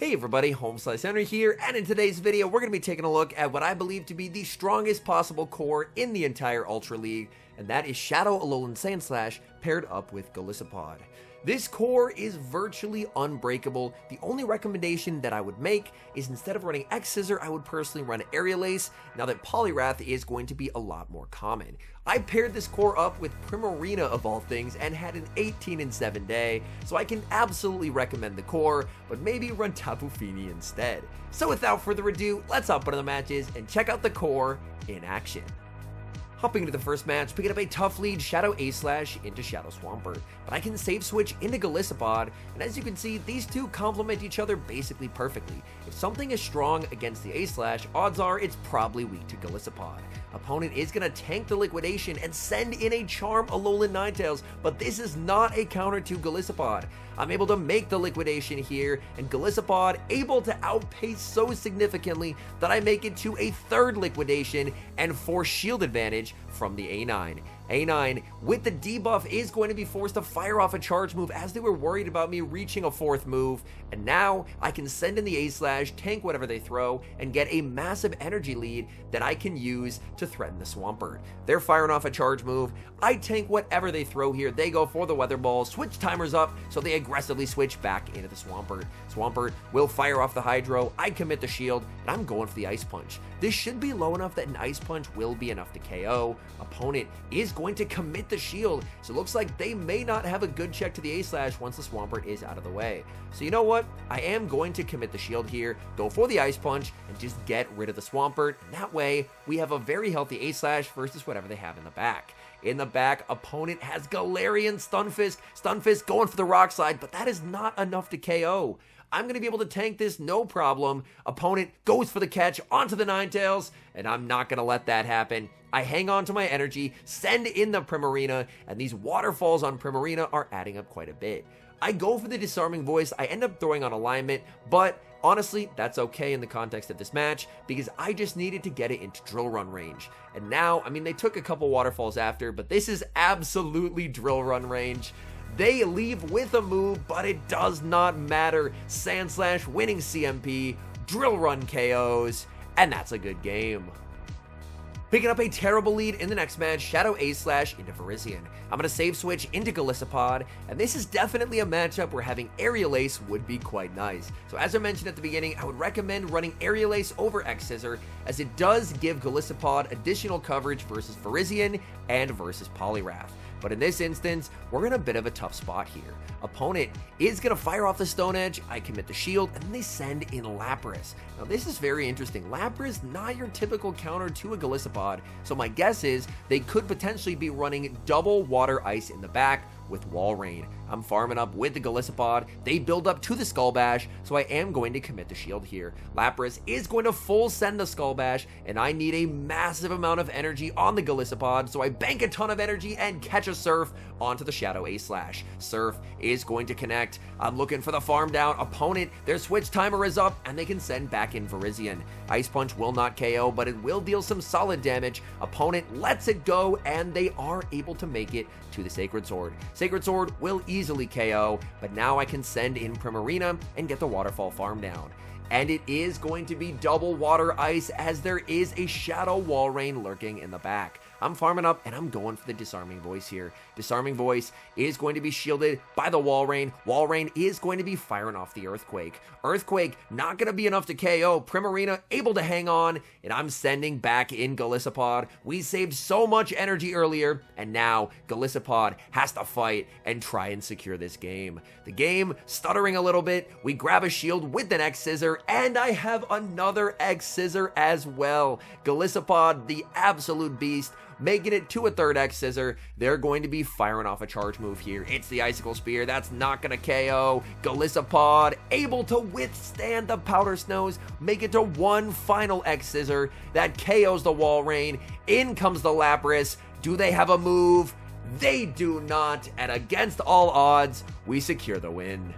Hey everybody, HomeSliceHenry here, and in today's video we're going to be taking a look at what I believe to be the strongest possible core in the entire Ultra League, and that is Shadow Alolan Sandslash paired up with Golisopod. This core is virtually unbreakable. The only recommendation that I would make is instead of running X-Scissor, I would personally run Aerial Ace, now that Poliwrath is going to be a lot more common. I paired this core up with Primarina of all things and had an 18-7 day, so I can absolutely recommend the core, but maybe run Tapu Fini instead. So without further ado, let's hop into the matches and check out the core in action. Hopping into the first match, picking up a tough lead Shadow Aslash into Shadow Swampert, but I can save switch into Golisopod, and as you can see, these two complement each other basically perfectly. If something is strong against the Aslash, odds are it's probably weak to Golisopod. Opponent is going to tank the liquidation and send in a Charm Alolan Ninetales, but this is not a counter to Golisopod. I'm able to make the liquidation here, and Golisopod able to outpace so significantly that I make it to a third liquidation and force shield advantage from the A9. A9, with the debuff, is going to be forced to fire off a charge move as they were worried about me reaching a fourth move, and now I can send in the A-Slash, tank whatever they throw, and get a massive energy lead that I can use to threaten the Swampert. They're firing off a charge move, I tank whatever they throw here, they go for the Weather Ball, switch timers up, so they aggressively switch back into the Swampert. Swampert will fire off the Hydro, I commit the shield, and I'm going for the Ice Punch. This should be low enough that an Ice Punch will be enough to KO. Opponent is going to commit the shield, so it looks like they may not have a good check to the A-Slash once the Swampert is out of the way. So you know what? I am going to commit the shield here, go for the Ice Punch, and just get rid of the Swampert, and that way we have a very healthy A-Slash versus whatever they have in the back. In the back, opponent has Galarian Stunfisk. Stunfisk going for the Rock Slide, but that is not enough to KO. I'm going to be able to tank this, no problem. Opponent goes for the catch onto the Ninetales, and I'm not going to let that happen. I hang on to my energy, send in the Primarina, and these waterfalls on Primarina are adding up quite a bit. I go for the Disarming Voice, I end up throwing on Alignment, but honestly, that's okay in the context of this match, because I just needed to get it into Drill Run range. And now, I mean, they took a couple waterfalls after, but this is absolutely Drill Run range. They leave with a move, but it does not matter. Sandslash winning CMP, Drill Run KOs, and that's a good game. Picking up a terrible lead in the next match, Shadow Aslash into Virizion. I'm going to save switch into Golisopod, and this is definitely a matchup where having Aerial Ace would be quite nice. So as I mentioned at the beginning, I would recommend running Aerial Ace over X-Scissor, as it does give Golisopod additional coverage versus Virizion and versus Poliwrath. But in this instance, we're in a bit of a tough spot here. Opponent is going to fire off the Stone Edge, I commit the shield, and then they send in Lapras. Now this is very interesting. Lapras, not your typical counter to a Golisopod, so my guess is they could potentially be running double Water Ice in the back with Wall Rain. I'm farming up with the Golisopod, they build up to the Skull Bash, so I am going to commit the shield here. Lapras is going to full send the Skull Bash, and I need a massive amount of energy on the Golisopod, so I bank a ton of energy and catch a Surf onto the Shadow Aslash. Surf is going to connect, I'm looking for the farm down, opponent, their switch timer is up, and they can send back in Virizion. Ice Punch will not KO, but it will deal some solid damage. Opponent lets it go, and they are able to make it to the Sacred Sword. Sacred Sword will easily KO, but now I can send in Primarina and get the Waterfall farm down. And it is going to be double Water Ice, as there is a Shadow Wall Rain lurking in the back. I'm farming up, and I'm going for the Disarming Voice here. Disarming Voice is going to be shielded by the Wall Rain. Wall Rain is going to be firing off the Earthquake. Earthquake not going to be enough to KO. Primarina able to hang on, and I'm sending back in Golisopod. We saved so much energy earlier, and now Golisopod has to fight and try and secure this game. The game stuttering a little bit. We grab a shield with an X-Scissor, and I have another X-Scissor as well. Golisopod, the absolute beast, making it to a third X-Scissor. They're going to be firing off a charge move here. It's the Icicle Spear. That's not going to KO. Golisopod able to withstand the Powder Snows, make it to one final X-Scissor that KOs the Wall Rain. In comes the Lapras. Do they have a move? They do not, and against all odds, we secure the win.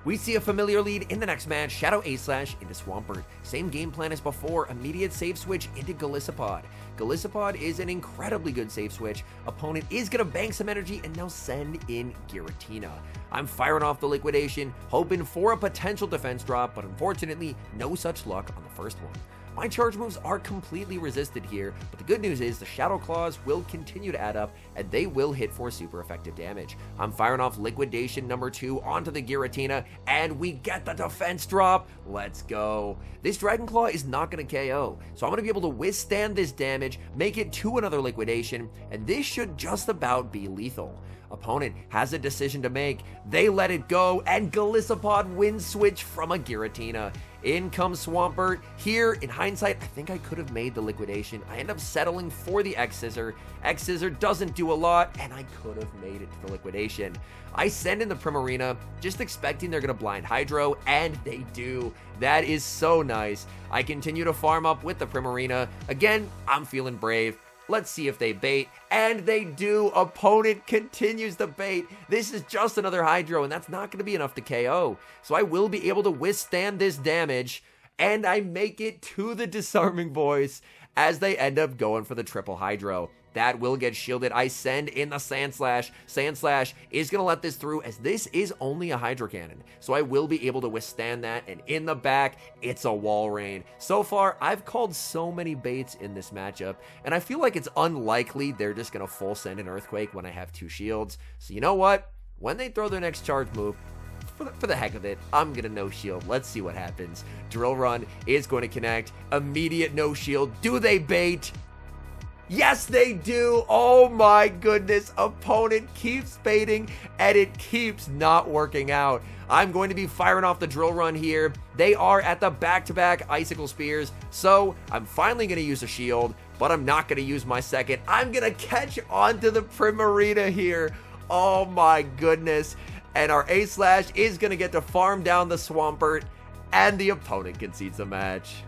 We see a familiar lead in the next match, Shadow A/Slash into Swampert. Same game plan as before, immediate save switch into Golisopod. Golisopod is an incredibly good save switch. Opponent is going to bank some energy and now send in Giratina. I'm firing off the liquidation, hoping for a potential defense drop, but unfortunately, no such luck on the first one. My charge moves are completely resisted here, but the good news is the Shadow Claws will continue to add up, and they will hit for super effective damage. I'm firing off Liquidation number 2 onto the Giratina, and we get the defense drop. Let's go. This Dragon Claw is not going to KO, so I'm going to be able to withstand this damage, make it to another Liquidation, and this should just about be lethal. Opponent has a decision to make. They let it go, and Golisopod wins switch from a Giratina. In comes Swampert. Here, in hindsight, I think I could have made the liquidation. I end up settling for the X-Scissor. X-Scissor doesn't do a lot, and I could have made it to the liquidation. I send in the Primarina, just expecting they're going to blind Hydro, and they do. That is so nice. I continue to farm up with the Primarina. Again, I'm feeling brave. Let's see if they bait, and they do. Opponent continues the bait. This is just another Hydro, and that's not going to be enough to KO. So I will be able to withstand this damage, and I make it to the Disarming Voice as they end up going for the triple Hydro. That will get shielded. I send in the Sandslash. Sandslash is going to let this through as this is only a Hydro Cannon. So I will be able to withstand that. And in the back, it's a Wall Rain. So far, I've called so many baits in this matchup. And I feel like it's unlikely they're just going to full send an Earthquake when I have 2 shields. So you know what? When they throw their next charge move, for the heck of it, I'm going to no shield. Let's see what happens. Drill Run is going to connect. Immediate no shield. Do they bait? Yes, they do. Oh my goodness. Opponent keeps baiting and it keeps not working out. I'm going to be firing off the Drill Run here. They are at the back-to-back Icicle Spears, so I'm finally going to use a shield, but I'm not going to use my second. I'm going to catch onto the Primarina here. Oh my goodness. And our A/Slash is going to get to farm down the Swampert, and the opponent concedes the match.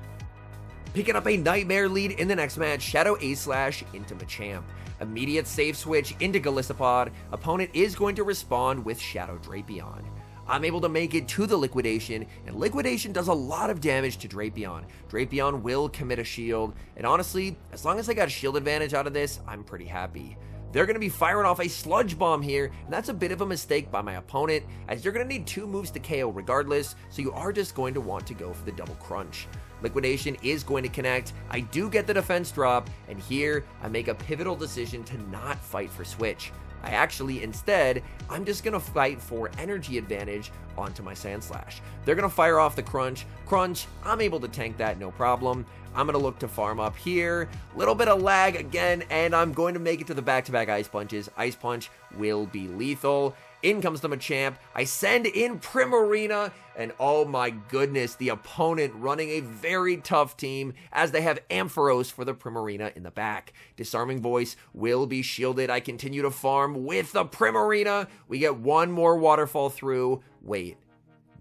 Picking up a Nightmare lead in the next match, Shadow A/Slash into Machamp. Immediate save switch into Golisopod. Opponent is going to respond with Shadow Drapion. I'm able to make it to the Liquidation, and Liquidation does a lot of damage to Drapion. Drapion will commit a shield, and honestly, as long as I got a shield advantage out of this, I'm pretty happy. They're going to be firing off a Sludge Bomb here, and that's a bit of a mistake by my opponent, as you're going to need 2 moves to KO regardless, so you are just going to want to go for the double crunch. Liquidation is going to connect. I do get the defense drop, and here I make a pivotal decision to not fight for switch. I actually, instead, I'm just going to fight for energy advantage onto my Sandslash. They're going to fire off the Crunch. Crunch, I'm able to tank that, no problem. I'm going to look to farm up here. Little bit of lag again, and I'm going to make it to the back-to-back Ice Punches. Ice Punch will be lethal. In comes the Machamp. I send in Primarina, and oh my goodness, the opponent running a very tough team as they have Ampharos for the Primarina in the back. Disarming Voice will be shielded. I continue to farm with the Primarina. We get one more waterfall through. Wait.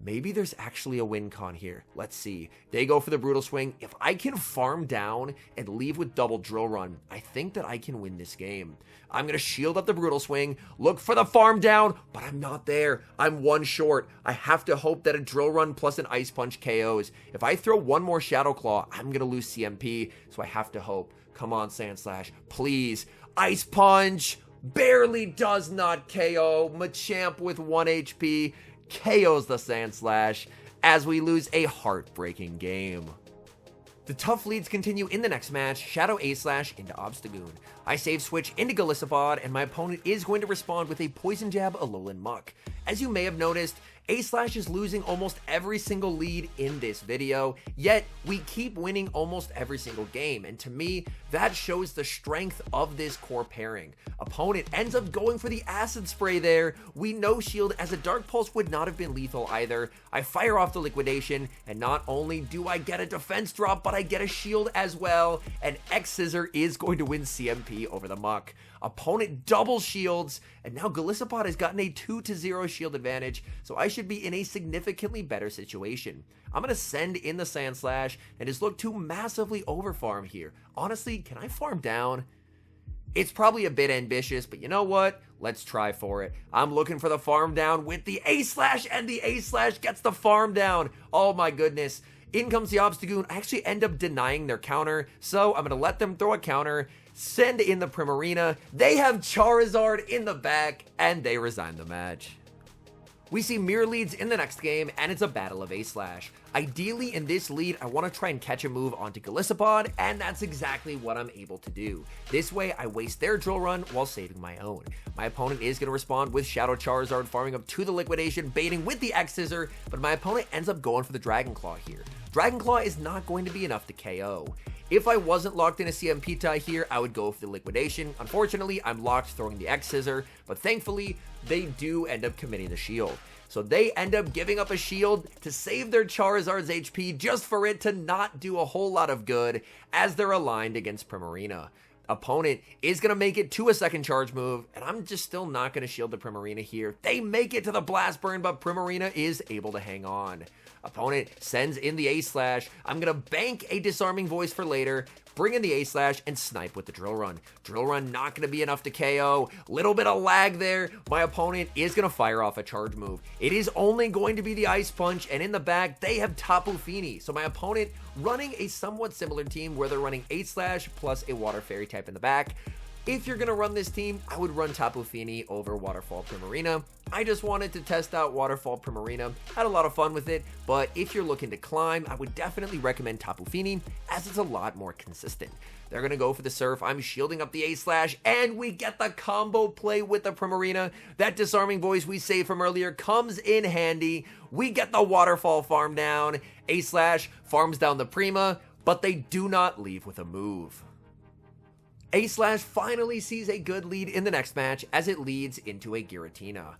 Maybe there's actually a win con here. Let's see. They go for the Brutal Swing. If I can farm down and leave with double Drill Run, I think that I can win this game. I'm going to shield up the Brutal Swing, look for the farm down, but I'm not there. I'm 1 short. I have to hope that a Drill Run plus an Ice Punch KOs. If I throw one more Shadow Claw, I'm going to lose CMP, so I have to hope. Come on, Sandslash. Please. Ice Punch barely does not KO. Machamp with 1 HP. KOs the Sandslash as we lose a heartbreaking game. The tough leads continue in the next match, Shadow A/Slash into Obstagoon. I save switch into Golisopod, and my opponent is going to respond with a Poison Jab Alolan Muck. As you may have noticed, A/Slash is losing almost every single lead in this video, yet we keep winning almost every single game, and to me, that shows the strength of this core pairing. Opponent ends up going for the Acid Spray there. We no shield as a Dark Pulse would not have been lethal either. I fire off the Liquidation, and not only do I get a defense drop, but I get a shield as well, and X-Scissor is going to win CMP over the Muck. Opponent double shields, and now Golisopod has gotten a 2-0 shield advantage, so I should be in a significantly better situation. I'm going to send in the Sandslash and just look to massively overfarm here. Honestly, can I farm down? It's probably a bit ambitious, but you know what? Let's try for it. I'm looking for the farm down with the A-Slash, and the A-Slash gets the farm down. Oh my goodness. In comes the Obstagoon. I actually end up denying their counter, so I'm going to let them throw a counter, send in the Primarina. They have Charizard in the back, and they resign the match. We see mirror leads in the next game, and it's a battle of A-Slash. Ideally, in this lead, I want to try and catch a move onto Golisopod, and that's exactly what I'm able to do. This way, I waste their drill run while saving my own. My opponent is going to respond with Shadow Charizard, farming up to the Liquidation, baiting with the X-Scissor, but my opponent ends up going for the Dragon Claw here. Dragon Claw is not going to be enough to KO. If I wasn't locked in a CMP tie here, I would go for the Liquidation. Unfortunately, I'm locked throwing the X-Scissor, but thankfully, they do end up committing the shield. So they end up giving up a shield to save their Charizard's HP just for it to not do a whole lot of good as they're aligned against Primarina. Opponent is going to make it to a second charge move, and I'm just still not going to shield the Primarina here. They make it to the Blast Burn, but Primarina is able to hang on. Opponent sends in the A-Slash. I'm going to bank a Disarming Voice for later, bring in the A-Slash, and snipe with the Drill Run. Drill Run not going to be enough to KO. Little bit of lag there. My opponent is going to fire off a charge move. It is only going to be the Ice Punch, and in the back, they have Tapu Fini. So my opponent running a somewhat similar team where they're running A-Slash plus a Water Fairy type in the back. If you're going to run this team, I would run Tapu Fini over Waterfall Primarina. I just wanted to test out Waterfall Primarina. Had a lot of fun with it, but if you're looking to climb, I would definitely recommend Tapu Fini as it's a lot more consistent. They're going to go for the Surf. I'm shielding up the A-Slash, and we get the combo play with the Primarina. That Disarming Voice we saved from earlier comes in handy. We get the Waterfall farm down. A-Slash farms down the Prima, but they do not leave with a move. A-Slash finally sees a good lead in the next match as it leads into a Giratina.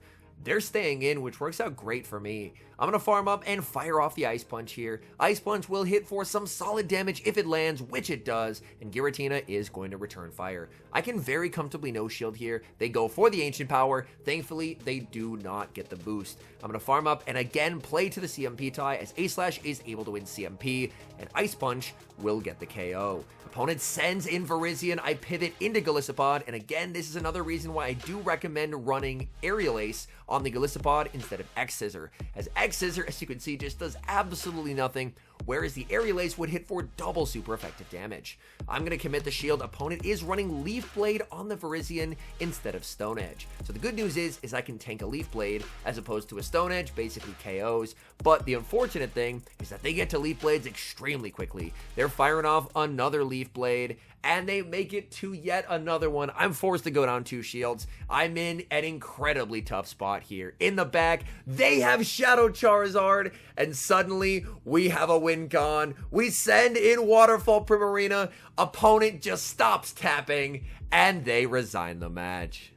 They're staying in, which works out great for me. I'm going to farm up and fire off the Ice Punch here. Ice Punch will hit for some solid damage if it lands, which it does, and Giratina is going to return fire. I can very comfortably no-shield here. They go for the Ancient Power. Thankfully, they do not get the boost. I'm going to farm up and again play to the CMP tie as A-Slash is able to win CMP, and Ice Punch will get the KO. Opponent sends in Virizion. I pivot into Golisopod, and again, this is another reason why I do recommend running Aerial Ace on the Golisopod instead of X-Scissor, as X-Scissor, as you can see, just does absolutely nothing, whereas the Aerial Ace would hit for double super effective damage. I'm going to commit the shield. Opponent is running Leaf Blade on the Virizion instead of Stone Edge. So the good news is I can tank a Leaf Blade as opposed to a Stone Edge, basically KOs, but the unfortunate thing is that they get to Leaf Blades extremely quickly. They're firing off another Leaf Blade, and they make it to yet another one. I'm forced to go down 2 shields. I'm in an incredibly tough spot here. In the back, they have Shadow Charizard, and suddenly we have a win con. We send in Waterfall Primarina. Opponent just stops tapping, and they resign the match.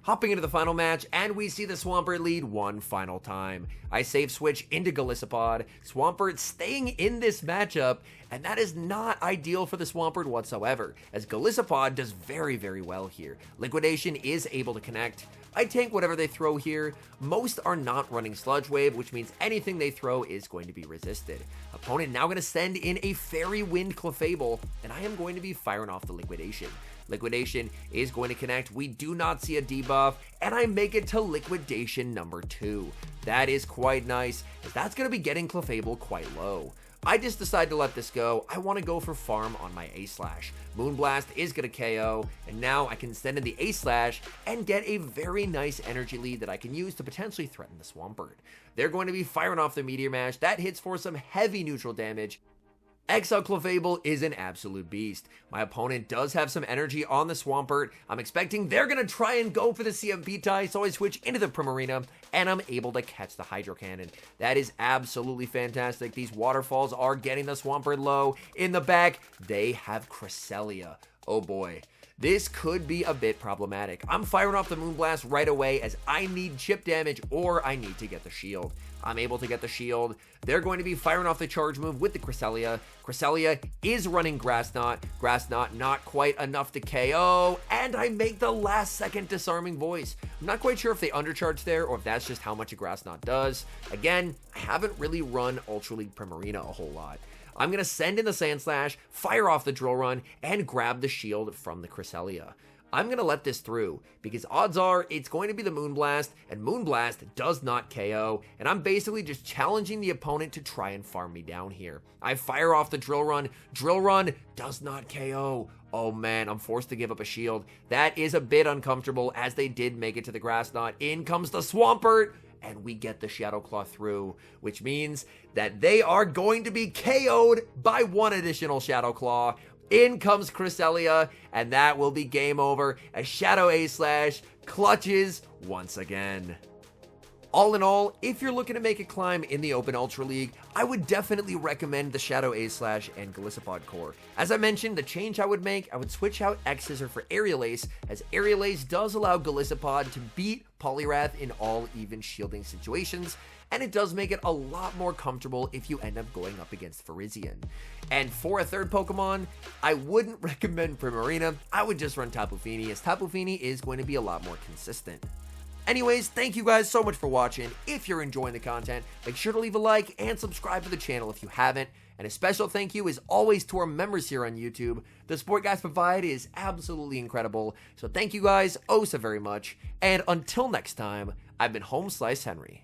Hopping into the final match, and we see the Swampert lead one final time. I save switch into Golisopod. Swampert staying in this matchup, and that is not ideal for the Swampert whatsoever, as Golisopod does very, very well here. Liquidation is able to connect. I tank whatever they throw here. Most are not running Sludge Wave, which means anything they throw is going to be resisted. Opponent now going to send in a Fairy Wind Clefable, and I am going to be firing off the Liquidation. Liquidation is going to connect. We do not see a debuff, and I make it to Liquidation number 2. That is quite nice, as that's going to be getting Clefable quite low. I just decided to let this go. I want to go for farm on my A-Slash. Moonblast is going to KO, and now I can send in the A-Slash and get a very nice energy lead that I can use to potentially threaten the Swampert. They're going to be firing off the Meteor Mash. That hits for some heavy neutral damage. XL Clefable is an absolute beast. My opponent does have some energy on the Swampert. I'm expecting they're going to try and go for the CMP tie, so I switch into the Primarina, and I'm able to catch the Hydro Cannon. That is absolutely fantastic. These waterfalls are getting the Swampert low. In the back, they have Cresselia. Oh boy. This could be a bit problematic. I'm firing off the Moonblast right away as I need chip damage or I need to get the shield. I'm able to get the shield. They're going to be firing off the charge move with the Cresselia. Cresselia is running Grass Knot. Grass Knot not quite enough to KO, and I make the last second Disarming Voice. I'm not quite sure if they undercharge there or if that's just how much a Grass Knot does. Again, I haven't really run Ultra League Primarina a whole lot. I'm going to send in the Sand Slash, fire off the Drill Run, and grab the shield from the Cresselia. I'm going to let this through because odds are it's going to be the Moonblast, and Moonblast does not KO, and I'm basically just challenging the opponent to try and farm me down here. I fire off the Drill Run does not KO. Oh man, I'm forced to give up a shield. That is a bit uncomfortable as they did make it to the Grass Knot. In comes the Swampert, and we get the Shadow Claw through, which means that they are going to be KO'd by one additional Shadow Claw. In comes Cresselia, and that will be game over as Shadow A-Slash clutches once again. All in all, if you're looking to make a climb in the Open Ultra League, I would definitely recommend the Shadow A-Slash and Golisopod core. As I mentioned, the change I would make, I would switch out X-Scissor for Aerial Ace, as Aerial Ace does allow Golisopod to beat Poliwrath in all even shielding situations, and it does make it a lot more comfortable if you end up going up against Virizion. And for a third Pokemon, I wouldn't recommend Primarina. I would just run Tapu Fini, as Tapu Fini is going to be a lot more consistent. Anyways, thank you guys so much for watching. If you're enjoying the content, make sure to leave a like and subscribe to the channel if you haven't. And a special thank you is always to our members here on YouTube. The support guys provide is absolutely incredible. So thank you guys oh so very much. And until next time, I've been HomeSliceHenry.